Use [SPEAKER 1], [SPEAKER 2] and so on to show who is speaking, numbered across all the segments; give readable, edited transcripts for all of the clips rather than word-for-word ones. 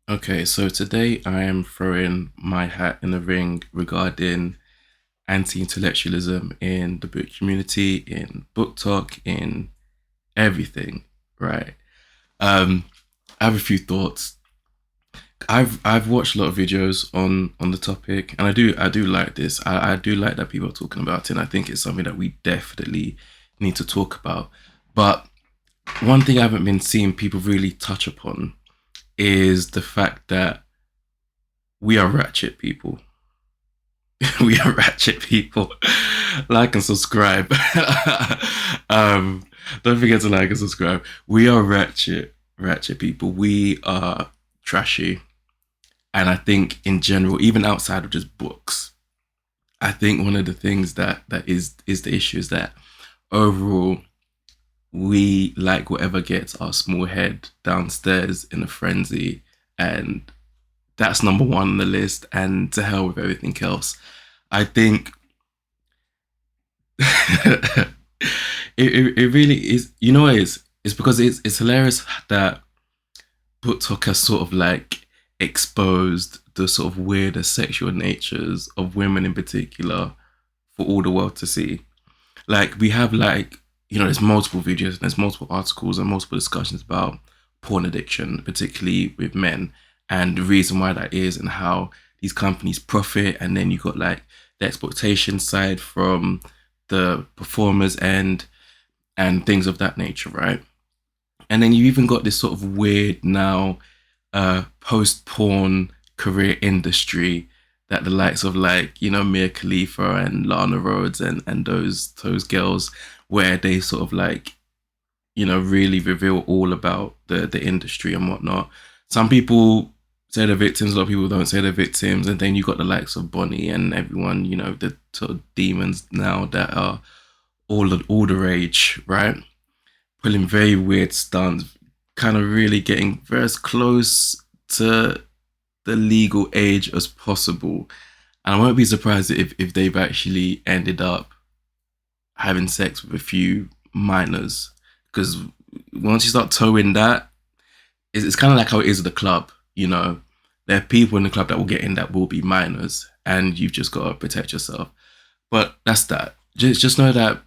[SPEAKER 1] Okay, so today I am throwing my hat in the ring regarding anti-intellectualism in the book community, in BookTok, in everything, right? Um, I have a few thoughts. I've watched a lot of videos on the topic, and I do like this. I do like that people are talking about it, and I think it's something that we definitely need to talk about. But one thing I haven't been seeing people really touch upon is the fact that we are ratchet people. We are ratchet people. Like and subscribe. um, don't forget to like and subscribe. We are ratchet people. We are trashy, and I think in general, even outside of just books, I think one of the things that is the issue is that overall we like whatever gets our small head downstairs in a frenzy, and that's number one on the list. And to hell with everything else. I think it really is. You know what it is? It's because it's hilarious that BookTok has sort of like exposed the sort of weirder sexual natures of women in particular for all the world to see. Like we have like there's multiple videos and there's multiple articles and multiple discussions about porn addiction, particularly with men, and the reason why that is and how these companies profit. And then you got like the exploitation side from the performers end and things of that nature, right? And then you even got this sort of weird now post porn career industry that the likes of like Mia Khalifa and Lana Rhodes and those girls, where they sort of like really reveal all about the industry and whatnot. Some people say they're victims, a lot of people don't say they're victims, and then you got the likes of Bonnie and everyone, the sort of demons now that are all the rage, right? Pulling very weird stunts, kind of really getting very as close to the legal age as possible. And I won't be surprised if they've actually ended up having sex with a few minors. Because once you start towing that, it's kind of like how it is at the club. There are people in the club that will get in that will be minors, and you've just got to protect yourself. But that's that. Just know that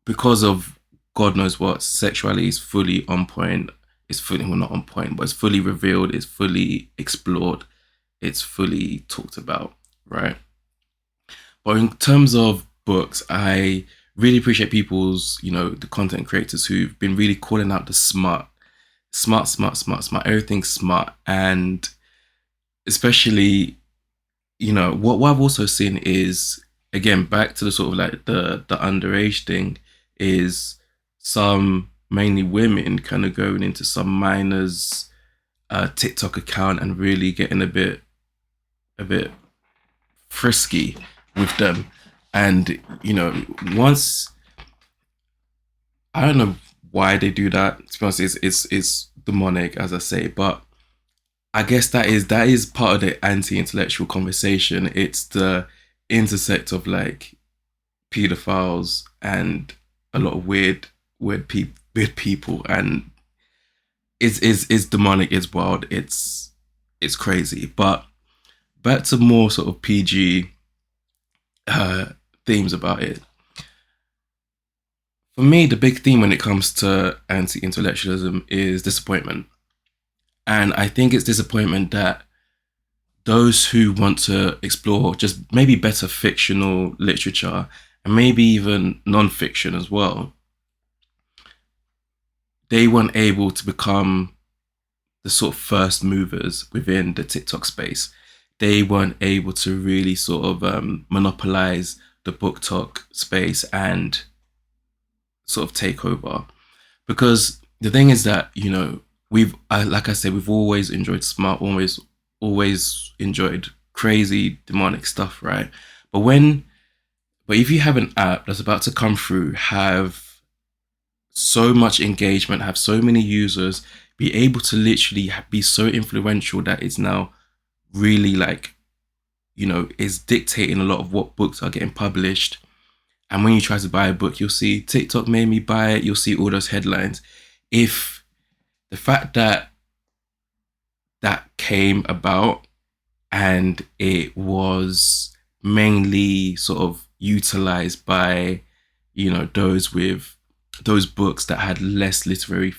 [SPEAKER 1] because of God knows what, sexuality is fully on point. It's fully, well, not on point, but it's fully revealed. It's fully explored. It's fully talked about, right? But in terms of books, I really appreciate people's, the content creators who've been really calling out the smart, everything smart. And especially, what I've also seen is, again, back to the sort of like the underage thing, is some mainly women kind of going into some minors TikTok account and really getting a bit frisky with them. And once, I don't know why they do that. To be honest, it's demonic, as I say. But I guess that is part of the anti-intellectual conversation. It's the intersect of like pedophiles and a lot of weird people, and it's demonic. It's wild. It's crazy. But back to more sort of PG uh, themes about it. For me, the big theme when it comes to anti-intellectualism is disappointment. And I think it's disappointment that those who want to explore just maybe better fictional literature and maybe even non-fiction as well, they weren't able to become the sort of first movers within the TikTok space. They weren't able to really sort of monopolize the book talk space and sort of take over. Because the thing is that like I said, we've always enjoyed smart, always enjoyed crazy demonic stuff, right? But but if you have an app that's about to come through, have so much engagement, have so many users, be able to literally be so influential that it's now really like is dictating a lot of what books are getting published. And when you try to buy a book, you'll see TikTok made me buy it. You'll see all those headlines. If the fact that that came about, and it was mainly sort of utilized by, those with those books that had less literary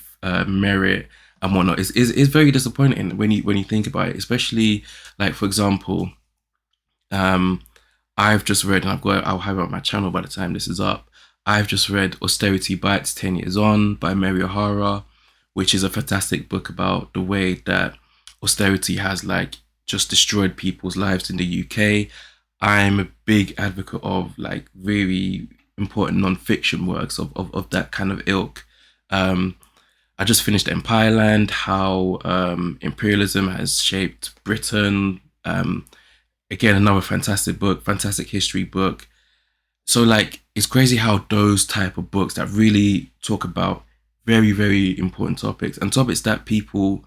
[SPEAKER 1] merit and whatnot. It's very disappointing when you think about it, especially like, for example, um, I've just read, and I'll have it on my channel by the time this is up. I've just read Austerity Bites 10 Years On by Mary O'Hara, which is a fantastic book about the way that austerity has like just destroyed people's lives in the UK. I'm a big advocate of like very important non-fiction works of that kind of ilk. Um, I just finished Empireland, how imperialism has shaped Britain. Again, another fantastic book, fantastic history book. So like it's crazy how those type of books that really talk about very, very important topics and topics that people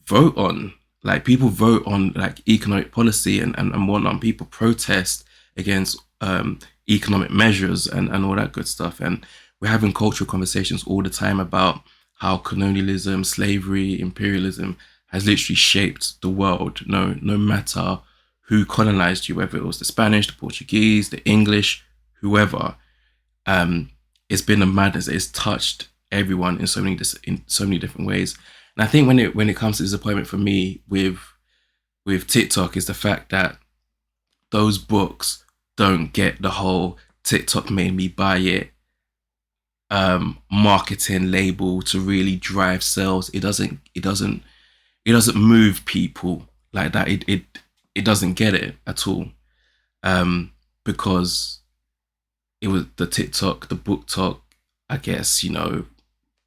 [SPEAKER 1] vote on. Like people vote on like economic policy and whatnot. People protest against economic measures and all that good stuff. And we're having cultural conversations all the time about how colonialism, slavery, imperialism has literally shaped the world. No matter who colonized you, whether it was the Spanish, the Portuguese, the English, whoever. Um, it's been a madness. It's touched everyone in so many different ways. And I think when it comes to disappointment for me with TikTok is the fact that those books don't get the whole TikTok made me buy it marketing label to really drive sales. It doesn't move people like that. It doesn't get it at all. Because it was the TikTok, the BookTok, I guess,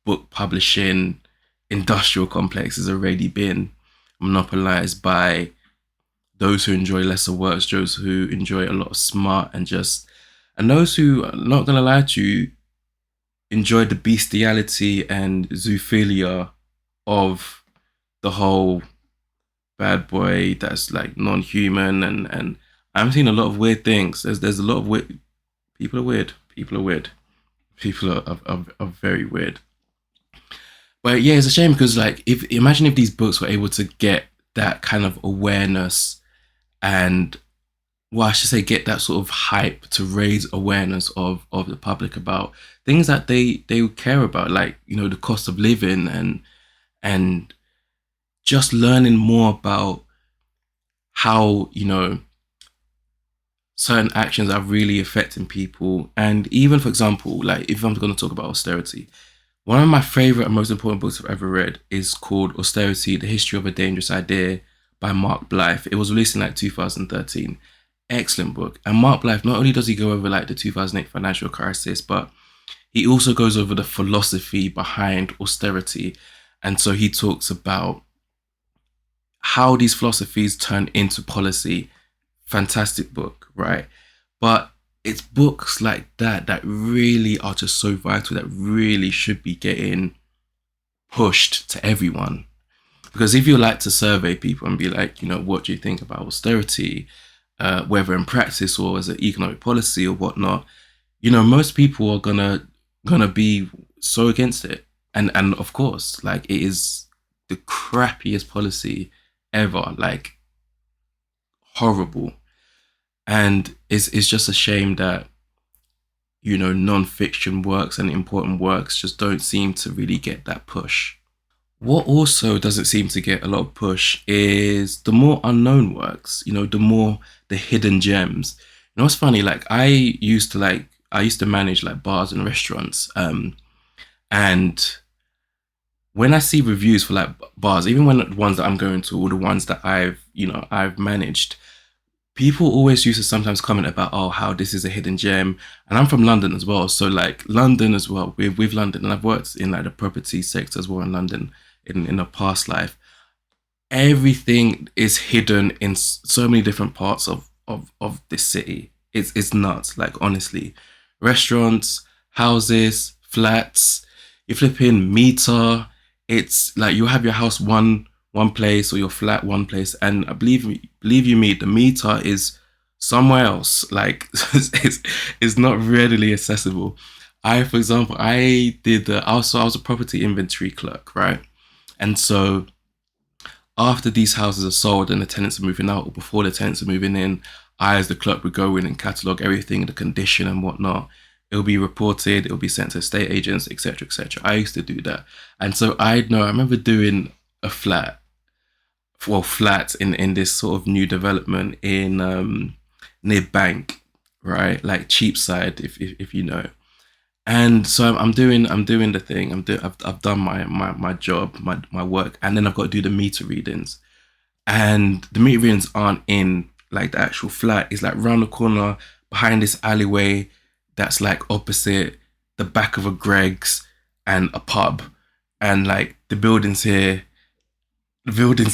[SPEAKER 1] book publishing industrial complex has already been monopolized by those who enjoy lesser works, those who enjoy a lot of smart and those who, not gonna lie to you, enjoy the bestiality and zoophilia of the whole bad boy that's like non-human and I'm seeing a lot of weird things. There's a lot of weird people are weird. People are weird. People are very weird. But yeah, it's a shame because like if imagine if these books were able to get that kind of awareness and well, I should say get that sort of hype to raise awareness of the public about things that they would care about, like, the cost of living and just learning more about how, certain actions are really affecting people. And even for example, like if I'm going to talk about austerity, one of my favorite and most important books I've ever read is called Austerity: The History of a Dangerous Idea by Mark Blythe. It was released in like 2013. Excellent book. And Mark Blythe, not only does he go over like the 2008 financial crisis, but he also goes over the philosophy behind austerity. And so he talks about how these philosophies turn into policy. Fantastic book, right? But it's books like that really are just so vital, that really should be getting pushed to everyone. Because if you like to survey people and be like, what do you think about austerity, whether in practice or as an economic policy or whatnot, most people are gonna be so against it. And of course, like it is the crappiest policy ever, like horrible. And it's just a shame that non-fiction works and important works just don't seem to really get that push. What also doesn't seem to get a lot of push is the more unknown works, the more the hidden gems. It's funny, like I used to manage like bars and restaurants. And when I see reviews for like bars, even when the ones that I'm going to or the ones that I've managed, people always used to sometimes comment about, oh, how this is a hidden gem. And I'm from London as well. So like London as well, with London, and I've worked in like the property sector as well in London in a past life. Everything is hidden in so many different parts of this city. It's nuts, like honestly. Restaurants, houses, flats, you flip in meter. It's like you have your house one place or your flat one place, and I believe you me, the meter is somewhere else. Like it's not readily accessible. For example, I was a property inventory clerk, right? And so after these houses are sold and the tenants are moving out, or before the tenants are moving in, I, as the clerk, would go in and catalogue everything, the condition and whatnot. It'll be reported, it'll be sent to estate agents, etc., etc. I used to do that. And so I remember doing a flat, well, flats in this sort of new development in near Bank, right? Like Cheapside, if you know. And so I'm doing the thing. I've done my job, my work, and then I've got to do the meter readings. And the meter readings aren't in like the actual flat. It's like round the corner behind this alleyway that's like opposite the back of a Greg's and a pub. And like the building's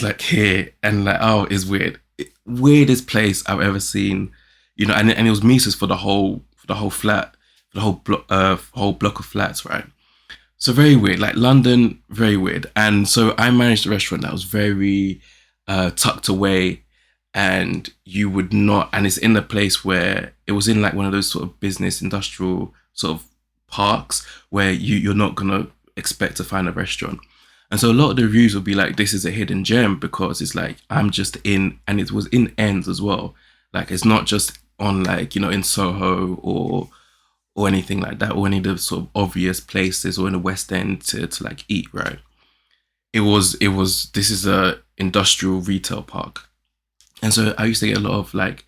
[SPEAKER 1] like here, and like, oh, it's weird. Weirdest place I've ever seen, and it was meters for the whole flat, for the whole block of flats, right? So very weird, like London, very weird. And so I managed a restaurant that was very tucked away, and you would not, and it's in a place where it was in like one of those sort of business industrial sort of parks where you're not gonna expect to find a restaurant. And so a lot of the reviews will be like, this is a hidden gem because it's like I'm just in, and it was in ends as well. Like it's not just on like in Soho or anything like that, or any of the sort of obvious places, or in the West End to like eat, right? It was this is a industrial retail park. And so I used to get a lot of like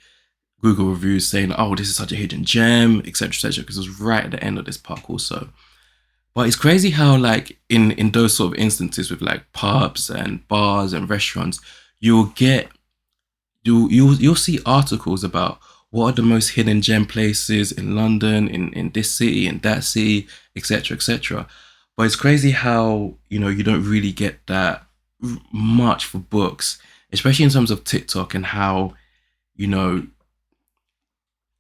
[SPEAKER 1] Google reviews saying, oh, this is such a hidden gem, etc., etc., because it was right at the end of this park also. But it's crazy how like in those sort of instances with like pubs and bars and restaurants, you'll get you'll see articles about what are the most hidden gem places in London, in this city, in that city, etc., etc. But it's crazy how you don't really get that much for books, especially in terms of TikTok, and how you know,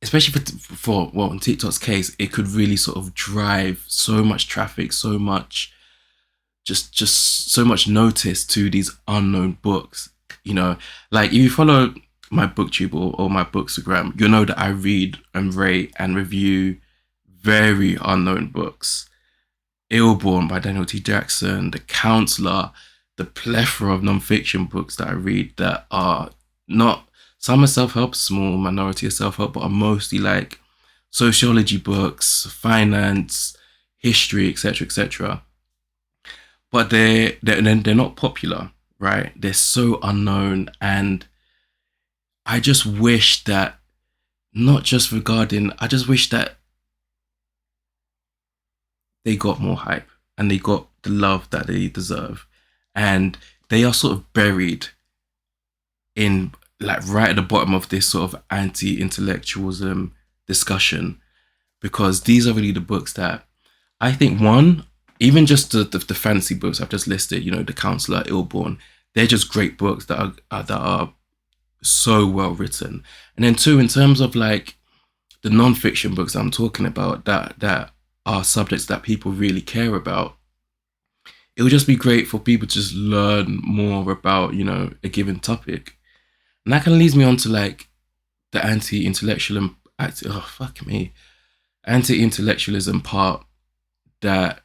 [SPEAKER 1] especially for well, in TikTok's case, it could really sort of drive so much traffic, so much just so much notice to these unknown books. Like if you follow my booktube or my bookstagram, you'll know that I read and rate and review very unknown books. Illborn by Daniel T. Jackson, The Counselor, the plethora of non-fiction books that I read that are not, some are self-help, small minority of self-help, but are mostly like sociology books, finance, history, etc., etc. But they're not popular, right? They're so unknown, and I just wish that, not just regarding, I just wish that they got more hype and they got the love that they deserve. And they are sort of buried in like right at the bottom of this sort of anti-intellectualism discussion, because these are really the books that I think, one, even just the fantasy books I've just listed, The Counselor, Illborn, they're just great books that are so well written. And then two, in terms of like the non-fiction books I'm talking about that are subjects that people really care about, it would just be great for people to just learn more about, a given topic. And that kind of leads me on to like the anti-intellectualism part that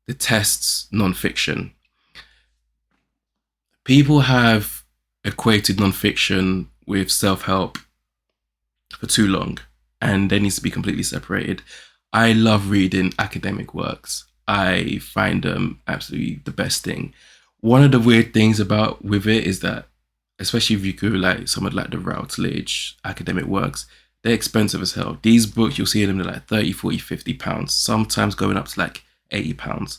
[SPEAKER 1] detests non-fiction. People have equated non-fiction with self-help for too long, and there needs to be completely separated. I love reading academic works. I find them absolutely the best thing. One of the weird things about with it is that, especially if you go like some of like the Routledge academic works, they're expensive as hell. These books, you'll see them at like 30, 40, 50 pounds, sometimes going up to like 80 pounds.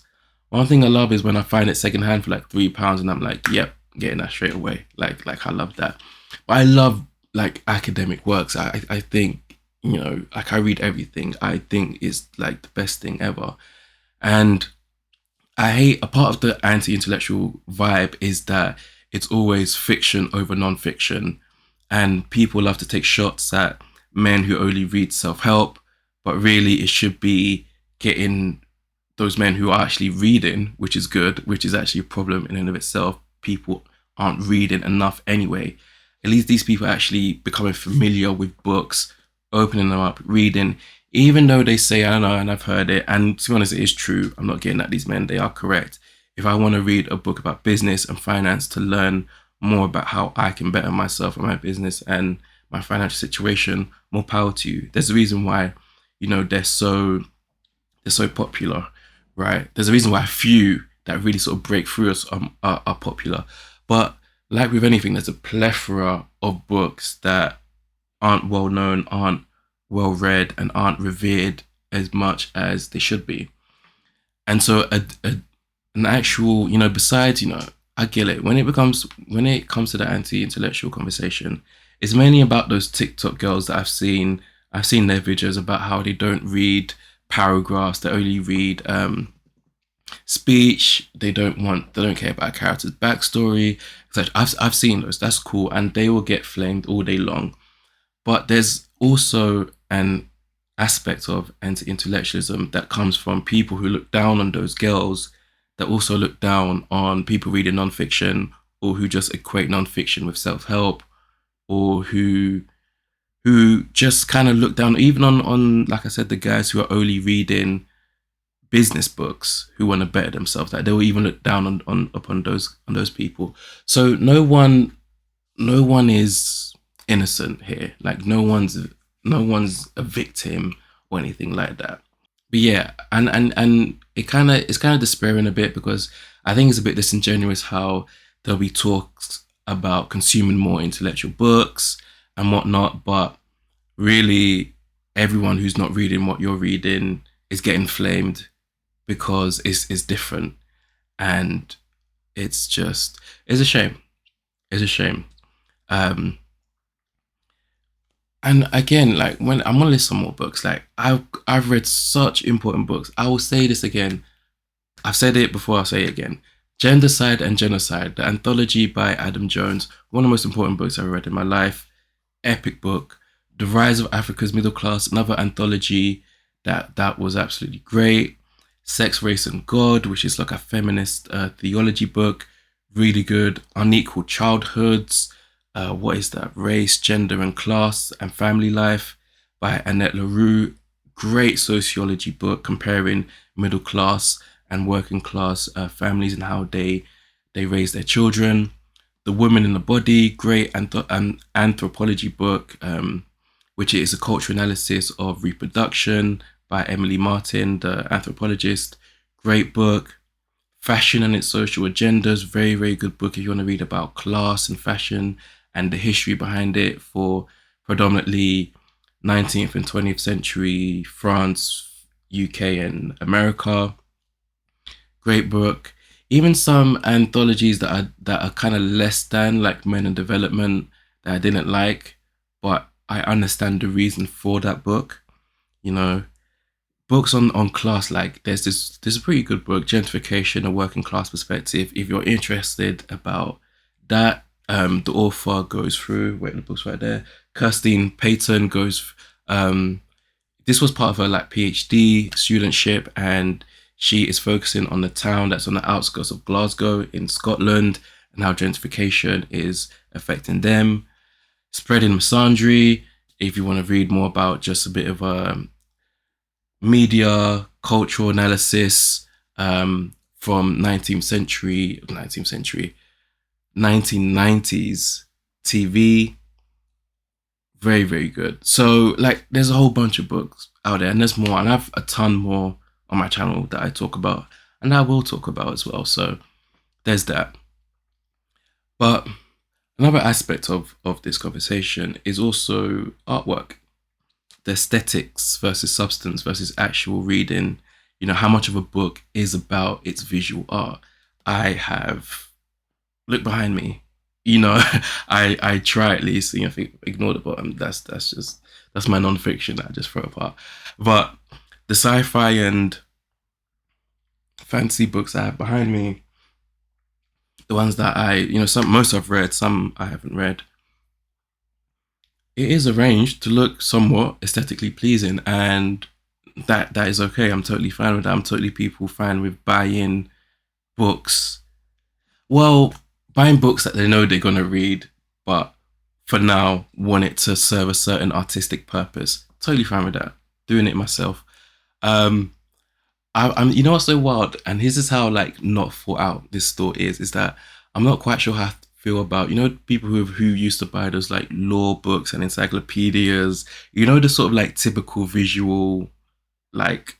[SPEAKER 1] One thing I love is when I find it secondhand for like £3 and I'm like, yep, getting that straight away. Like I love that. But I love like academic works. I think, like I read everything. I think it's like the best thing ever. And I hate, a part of the anti-intellectual vibe is that it's always fiction over non-fiction, and people love to take shots at men who only read self-help, but really it should be getting those men who are actually reading, which is good, which is actually a problem in and of itself. People aren't reading enough anyway. At least these people are actually becoming familiar with books, opening them up, reading, even though they say, I don't know, and I've heard it, and to be honest, it is true. I'm not getting at these men, they are correct. If I want to read a book about business and finance to learn more about how I can better myself and my business and my financial situation, more power to you. There's a reason why, they're so popular, right? There's a reason why a few that really sort of break through us are popular. But like with anything, there's a plethora of books that aren't well known, aren't well read, and aren't revered as much as they should be. And so an actual, besides, I get it. When it comes to the anti-intellectual conversation, it's mainly about those TikTok girls that I've seen. I've seen their videos about how they don't read paragraphs, they only read speech. They don't care about a character's backstory. I've seen those. That's cool, and they will get flamed all day long. But there's also an aspect of anti-intellectualism that comes from people who look down on those girls, that also look down on people reading nonfiction, or who just equate nonfiction with self-help, or who just kind of look down even on, like I said, the guys who are only reading business books, who want to better themselves. That they will even look down on upon those people. So no one is innocent here. Like no one's a victim or anything like that. But yeah, and it's kind of despairing a bit, because I think it's a bit disingenuous how there'll be talks about consuming more intellectual books and whatnot, but really everyone who's not reading what you're reading is getting flamed because it's different, and it's a shame. It's a shame. Um, and again, like when I'm gonna list some more books, like I've read such important books. I will say this again. I've said it before. I'll say it again. Gendercide and Genocide, the anthology by Adam Jones, one of the most important books I've read in my life. Epic book. The Rise of Africa's Middle Class, another anthology that was absolutely great. Sex, Race, and God, which is like a feminist theology book, really good. Unequal Childhoods, what is that? Race, Gender, and Class and Family Life by Annette LaRue. Great sociology book comparing middle class and working class families and how they raise their children. The Woman in the Body, great anthropology book, which is a cultural analysis of reproduction by Emily Martin, the anthropologist. Great book. Fashion and its Social Agendas, very, very good book if you want to read about class and fashion and the history behind it for predominantly 19th and 20th century France, UK, and America. Great book. Even some anthologies that are kind of less than, like Men in Development, that I didn't like, but I understand the reason for that book. You know, books on class, like there's a pretty good book, Gentrification, a Working Class Perspective. If you're interested about that, the author goes through. Wait, the book's right there. Kirstine Payton goes. This was part of her like PhD studentship, and she is focusing on the town that's on the outskirts of Glasgow in Scotland and how gentrification is affecting them. Spreading Misandry, if you want to read more about just a bit of media cultural analysis from 1990s TV. Very, very good. So like there's a whole bunch of books out there, and there's more, and I have a ton more on my channel that I talk about and I will talk about as well. So there's that. But another aspect of this conversation is also artwork, the aesthetics versus substance versus actual reading. How much of a book is about its visual art. I have, look behind me, I try at least, if you ignore the bottom, that's my non-fiction that I just throw apart. But the sci-fi and fantasy books I have behind me, the ones that most I've read, some I haven't read, it is arranged to look somewhat aesthetically pleasing, and that is okay. I'm totally fine with that. I'm totally people fine with buying books. Well, buying books that they know they're gonna read, but for now want it to serve a certain artistic purpose. Totally fine with that. Doing it myself. Um, I'm what's so wild, and this is how like not thought out this thought is that I'm not quite sure how I feel about, people who used to buy those like law books and encyclopedias, the sort of like typical visual like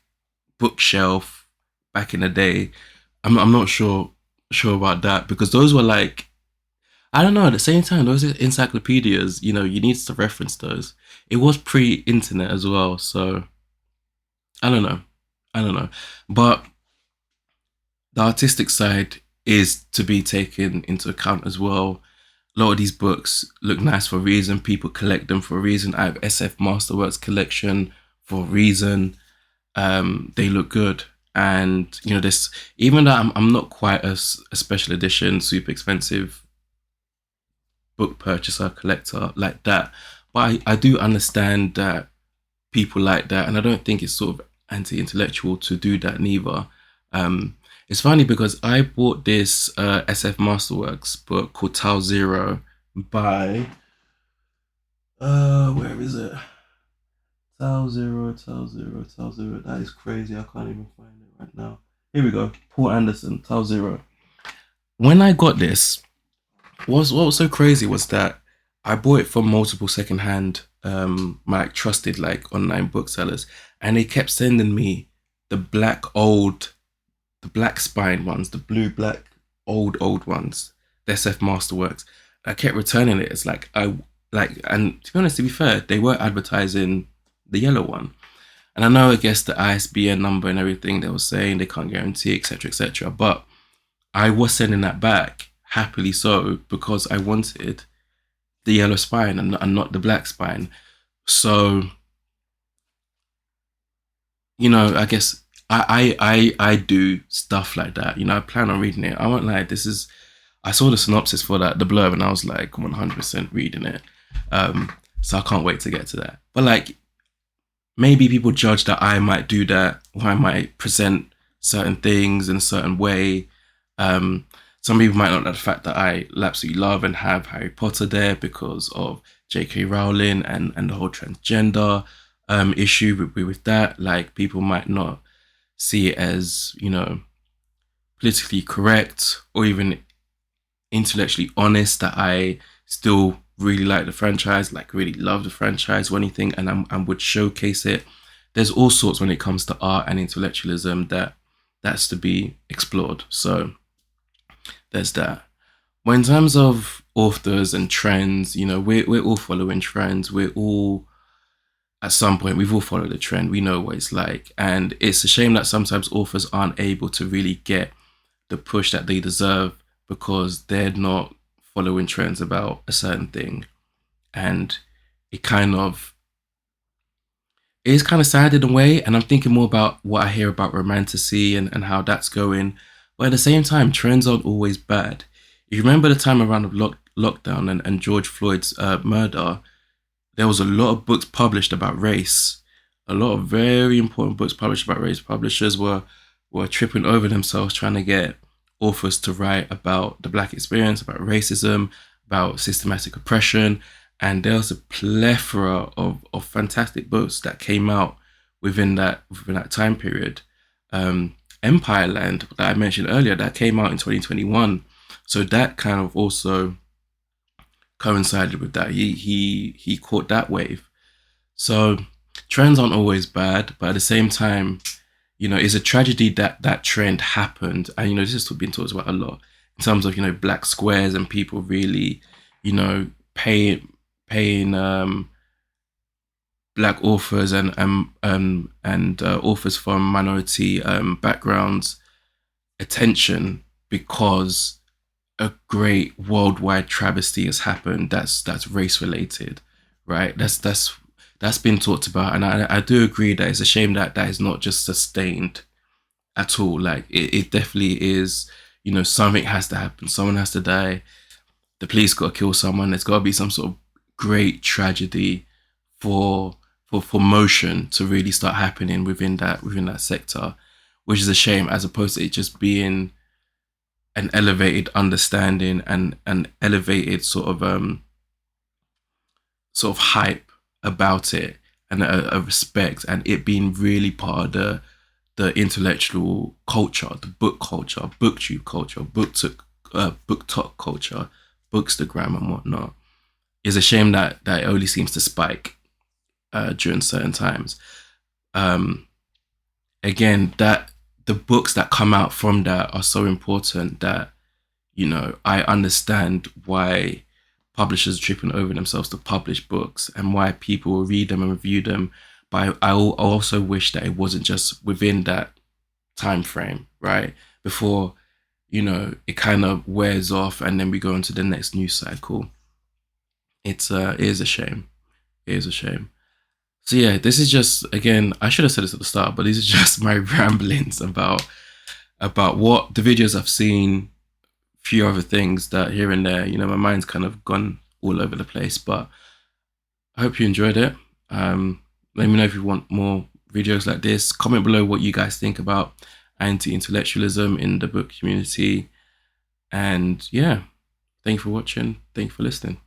[SPEAKER 1] bookshelf back in the day. I'm not sure about that, because those were like, I don't know, at the same time, those encyclopedias, you need to reference those. It was pre-internet as well, so I don't know. I don't know. But the artistic side is to be taken into account as well. A lot of these books look nice for a reason. People collect them for a reason. I have SF Masterworks collection for a reason. They look good. And, this, even though I'm not quite a special edition, super expensive book purchaser, collector like that, but I do understand that people like that. And I don't think it's sort of anti-intellectual to do that neither. Um, it's funny because I bought this SF Masterworks book called Tau Zero by where is it? Tau Zero, Tau Zero, Tau Zero. That is crazy. I can't even find it right now. Here we go. Paul Anderson, Tau Zero. When I got this, what was so crazy was that I bought it from multiple secondhand my like, trusted like online booksellers, and they kept sending me the the black spine ones, the blue black old ones, the SF Masterworks. I kept returning it. It's like and to be honest, to be fair, they were advertising the yellow one. And I know, I guess the ISBN number and everything, they were saying they can't guarantee, etc., etc. But I was sending that back happily so, because I wanted the yellow spine and not the black spine. So, I guess I do stuff like that. I plan on reading it. I won't lie. I saw the synopsis for that, the blurb, and I was like 100% reading it. So I can't wait to get to that. But like, maybe people judge that I might do that, or I might present certain things in a certain way. Some people might not like the fact that I absolutely love and have Harry Potter there because of J.K. Rowling and the whole transgender issue with that. Like, people might not see it as, politically correct or even intellectually honest that I still really like the franchise, like really love the franchise or anything, and I would showcase it. There's all sorts when it comes to art and intellectualism that's to be explored. So there's that. But in terms of authors and trends, we're all following trends. We're all, at some point, we've all followed a trend. We know what it's like. And it's a shame that sometimes authors aren't able to really get the push that they deserve because they're not following trends about a certain thing. And it is kind of sad in a way. And I'm thinking more about what I hear about romanticy and how that's going. But at the same time, trends aren't always bad. If you remember the time around of lockdown and George Floyd's murder, there was a lot of books published about race. A lot of very important books published about race. Publishers were tripping over themselves trying to get authors to write about the Black experience, about racism, about systematic oppression. And there was a plethora of fantastic books that came out within that time period. Empire Land, that I mentioned earlier, that came out in 2021. So that kind of also coincided with that. He caught that wave. So trends aren't always bad, but at the same time, it's a tragedy that that trend happened. And this has been talked about a lot in terms of black squares and people really, paying black authors and authors from minority backgrounds attention because a great worldwide travesty has happened that's race related, right? That's been talked about, and I do agree that it's a shame that that is not just sustained at all. Like, it definitely is. Something has to happen. Someone has to die. The police got to kill someone. There's got to be some sort of great tragedy for for motion to really start happening within that sector, which is a shame, as opposed to it just being an elevated understanding and an elevated sort of hype about it, and a respect, and it being really part of the intellectual culture, the book culture, booktube culture, BookTok culture, Bookstagram and whatnot. It's a shame that it only seems to spike during certain times. Um, Again, that the books that come out from that are so important that, I understand why publishers are tripping over themselves to publish books and why people will read them and review them. But I also wish that it wasn't just within that time frame, right? Before, it kind of wears off and then we go into the next news cycle. It is a shame. It is a shame. So yeah, this is just, again, I should have said this at the start, but these are just my ramblings about what the videos I've seen, few other things that here and there, my mind's kind of gone all over the place. But I hope you enjoyed it. Let me know if you want more videos like this. Comment below what you guys think about anti-intellectualism in the book community. And yeah, thank you for watching. Thank you for listening.